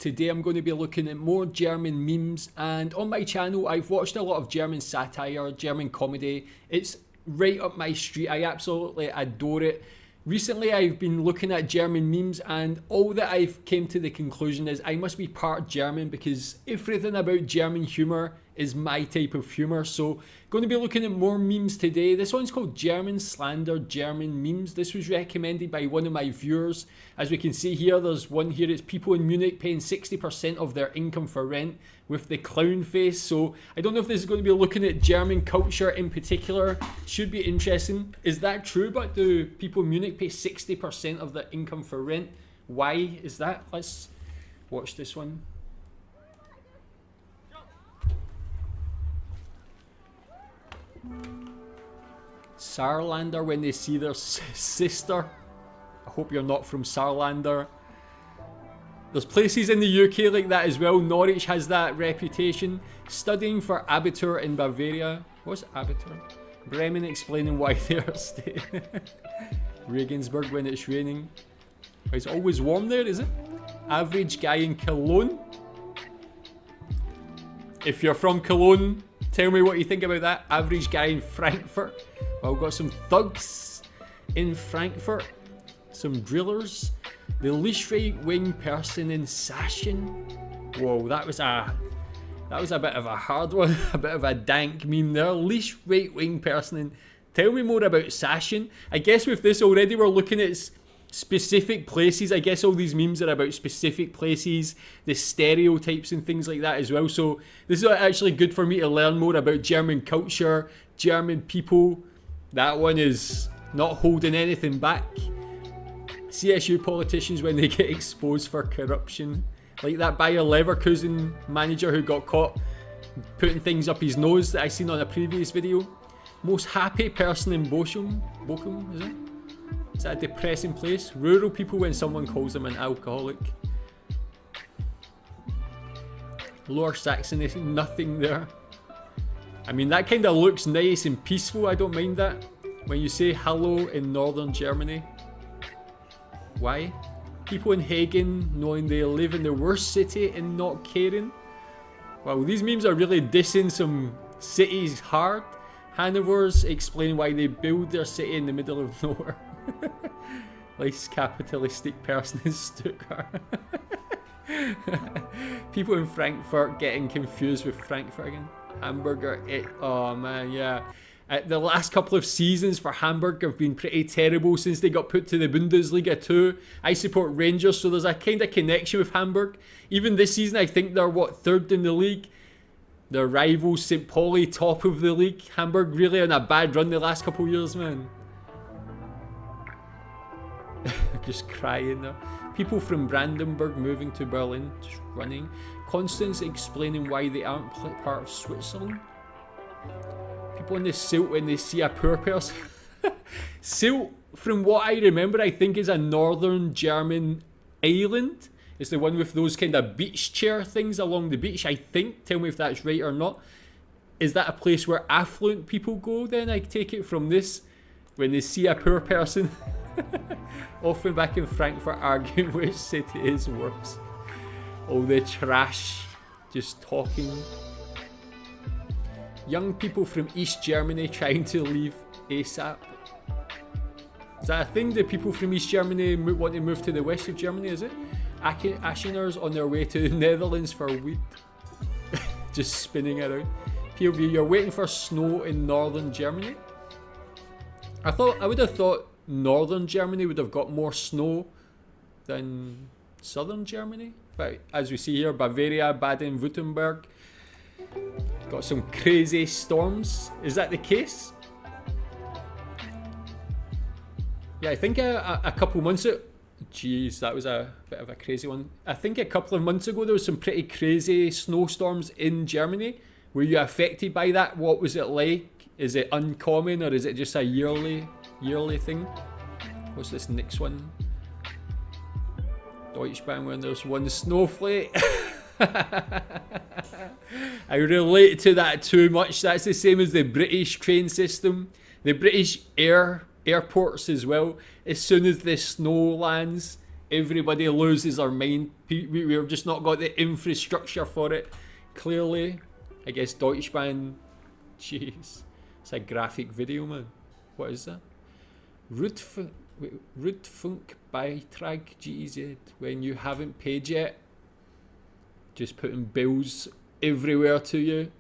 Today I'm going to be looking at more German memes, and on my channel I've watched a lot of German satire, German comedy. It's right up my street. I absolutely adore it. Recently I've been looking at German memes, and all that I've came to the conclusion is I must be part German, because everything about German humour is my type of humour. So going to be looking at more memes today. This one's called German Slander German Memes. This was recommended by one of my viewers. As we can see here, there's one here. It's people in Munich paying 60% of their income for rent with the clown face. So I don't know if this is going to be looking at German culture in particular. Should be interesting. Is that true? But do people in Munich pay 60% of their income for rent? Why is that? Let's watch this one. Saarlander when they see their sister. I hope you're not from Saarlander. There's places in the UK like that as well. Norwich has that reputation. Studying for Abitur in Bavaria. What's Abitur? Bremen explaining why they're staying. Regensburg when it's raining. It's always warm there, is it? Average guy in Cologne. If you're from Cologne, tell me what you think about that. Average guy in Frankfurt. Well, we've got some thugs in Frankfurt. Some drillers. The least right-wing person in Sachsen. Whoa, that was a bit of a hard one. A bit of a dank meme there. Least right-wing person in... Tell me more about Sachsen. I guess with this already we're looking at specific places. I guess all these memes are about specific places, the stereotypes and things like that as well. So this is actually good for me to learn more about German culture, German people. That one is not holding anything back. CSU politicians when they get exposed for corruption. Like that Bayer Leverkusen manager who got caught putting things up his nose that I seen on a previous video. Most happy person in Bochum, is it? Is that a depressing place? Rural people when someone calls them an alcoholic. Lower Saxony, nothing there. I mean, that kind of looks nice and peaceful. I don't mind that. When you say hello in northern Germany. Why? People in Hagen knowing they live in the worst city and not caring. Wow, these memes are really dissing some cities hard. Hanover's explaining why they build their city in the middle of nowhere. Nice capitalistic person in Stuttgart. People in Frankfurt getting confused with Frankfurt again. Hamburger, oh man, yeah. The last couple of seasons for Hamburg have been pretty terrible since they got put to the Bundesliga 2. I support Rangers, so there's a kind of connection with Hamburg. Even this season, I think they're, third in the league? Their rivals, St. Pauli, top of the league. Hamburg really on a bad run the last couple of years, man. Just crying there. People from Brandenburg moving to Berlin, just running. Constance explaining why they aren't part of Switzerland. People on the Silt when they see a poor person. Silt, from what I remember, I think is a northern German island. It's the one with those kind of beach chair things along the beach, I think. Tell me if that's right or not. Is that a place where affluent people go then? I take it from this. When they see a poor person. Often back in Frankfurt arguing which city is worse. All the trash. Just talking. Young people from East Germany trying to leave ASAP. Is that a thing? Do people from East Germany want to move to the west of Germany, is it? Ascheners on their way to the Netherlands for weed. Just spinning around. POV, you're waiting for snow in northern Germany? I would have thought northern Germany would have got more snow than southern Germany. But as we see here, Bavaria, Baden-Württemberg. Got some crazy storms. Is that the case? Yeah, I think a couple months ago... Jeez, that was a bit of a crazy one. I think a couple of months ago there was some pretty crazy snowstorms in Germany. Were you affected by that? What was it like? Is it uncommon or is it just a yearly thing? What's this next one? Deutschbahn when there's one snowflake. I relate to that too much. That's the same as the British train system. The British airports as well. As soon as the snow lands, everybody loses their mind. We've just not got the infrastructure for it. Clearly, I guess Deutschbahn. Jeez, it's a graphic video, man. What is that? Rundfunkbeitrag GZ. When you haven't paid yet, just putting bills everywhere to you.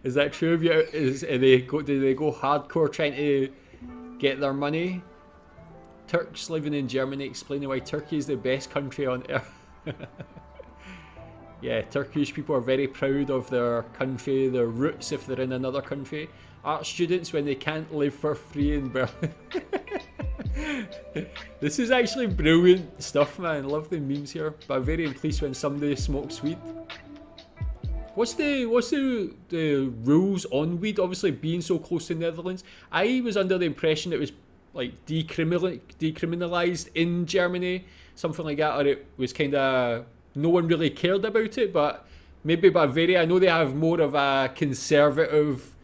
Is that true of you? Do they go hardcore trying to get their money? Turks living in Germany explaining why Turkey is the best country on earth. Yeah, Turkish people are very proud of their country, their roots if they're in another country. Art students when they can't live for free in Berlin. This is actually brilliant stuff, man. Love the memes here. Bavarian police when somebody smokes weed. What's the rules on weed? Obviously, being so close to the Netherlands, I was under the impression it was like decriminalized in Germany, something like that, or it was kind of no one really cared about it. But maybe Bavaria, I know they have more of a conservative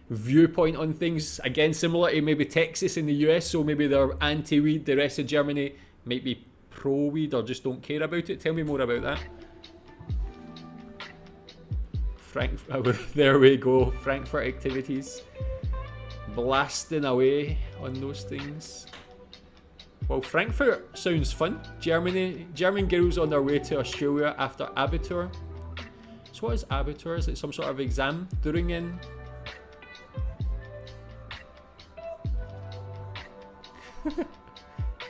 viewpoint on things. Again, similar to maybe Texas in the US, so maybe they're anti-weed. The rest of Germany might be pro-weed or just don't care about it. Tell me more about that. There we go. Frankfurt activities. Blasting away on those things. Well, Frankfurt sounds fun. German girls on their way to Australia after Abitur. So what is Abitur? Is it some sort of exam? Duringen.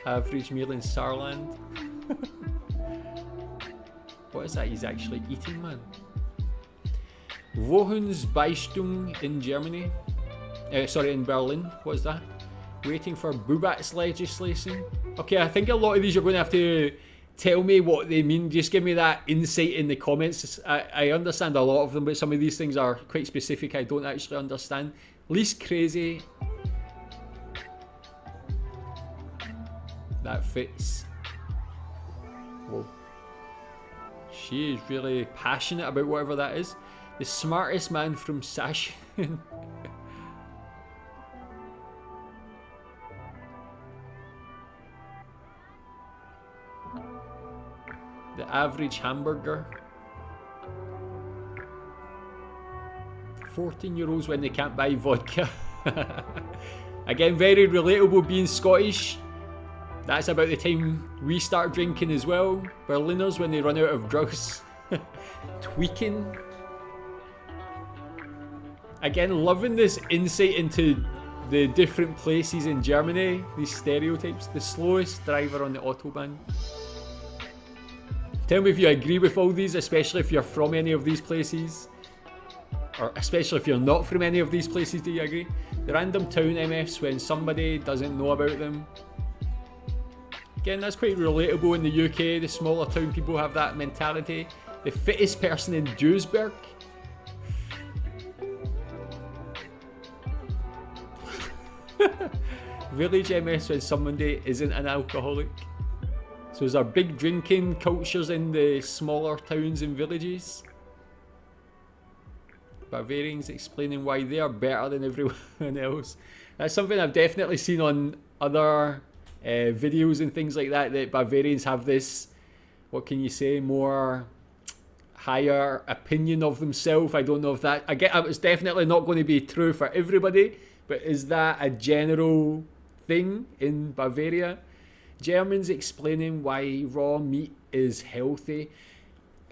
Average meal in Saarland. What is that he's actually eating, man? Wohnsbeistung in Germany. In Berlin. What is that? Waiting for Bubat's legislation. Okay, I think a lot of these you're going to have to tell me what they mean. Just give me that insight in the comments. I understand a lot of them, but some of these things are quite specific. I don't actually understand. Least crazy. That fits. Whoa. She is really passionate about whatever that is. The smartest man from Sachsen. The average hamburger. €14 when they can't buy vodka. Again, very relatable being Scottish. That's about the time we start drinking as well. Berliners when they run out of drugs. Tweaking. Again, loving this insight into the different places in Germany. These stereotypes. The slowest driver on the Autobahn. Tell me if you agree with all these, especially if you're from any of these places. Or especially if you're not from any of these places, do you agree? The random town MFs when somebody doesn't know about them. Again, that's quite relatable in the UK. The smaller town people have that mentality. The fittest person in Duisburg. Village MS when somebody isn't an alcoholic. So is there big drinking cultures in the smaller towns and villages? Bavarians explaining why they are better than everyone else. That's something I've definitely seen on other videos and things like that, that Bavarians have this, what can you say, more higher opinion of themselves. I don't know if that, it's definitely not going to be true for everybody, but is that a general thing in Bavaria? Germans explaining why raw meat is healthy.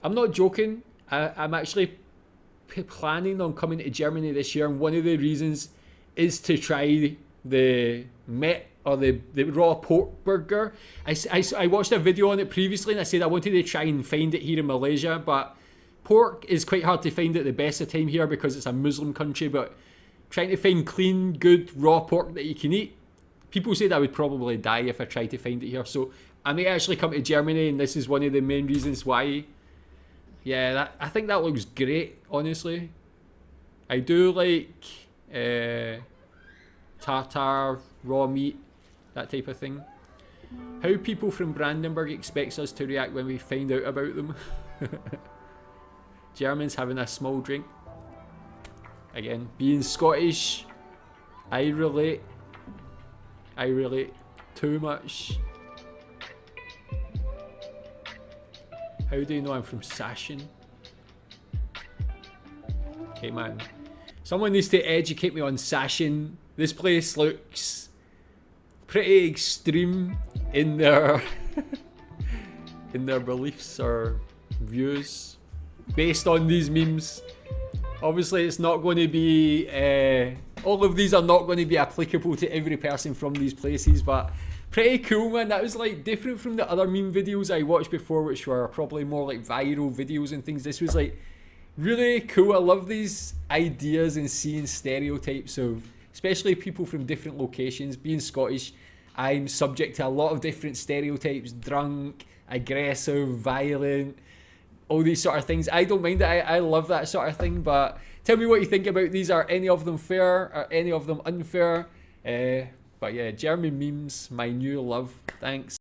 I'm not joking. I'm actually planning on coming to Germany this year, and one of the reasons is to try the Met or the raw pork burger. I watched a video on it previously and I said I wanted to try and find it here in Malaysia, but pork is quite hard to find at the best of time here because it's a Muslim country, but trying to find clean, good, raw pork that you can eat, people said I would probably die if I tried to find it here. So I may actually come to Germany, and this is one of the main reasons why. Yeah, I think that looks great, honestly. I do like tartar, raw meat, that type of thing. How people from Brandenburg expects us to react when we find out about them. Germans having a small drink. Again, being Scottish, I relate. too much. How do you know I'm from Sashin? Okay, man. Someone needs to educate me on Sashin. This place looks pretty extreme in their in their beliefs or views based on these memes. Obviously, it's not going to be all of these are not going to be applicable to every person from these places, but pretty cool, man. That was like different from the other meme videos I watched before, which were probably more like viral videos and things. This was like really cool. I love these ideas and seeing stereotypes of, especially people from different locations. Being Scottish, I'm subject to a lot of different stereotypes: drunk, aggressive, violent, all these sort of things. I don't mind it. I love that sort of thing. But tell me what you think about these. Are any of them fair? Are any of them unfair? But yeah, German memes, my new love. Thanks.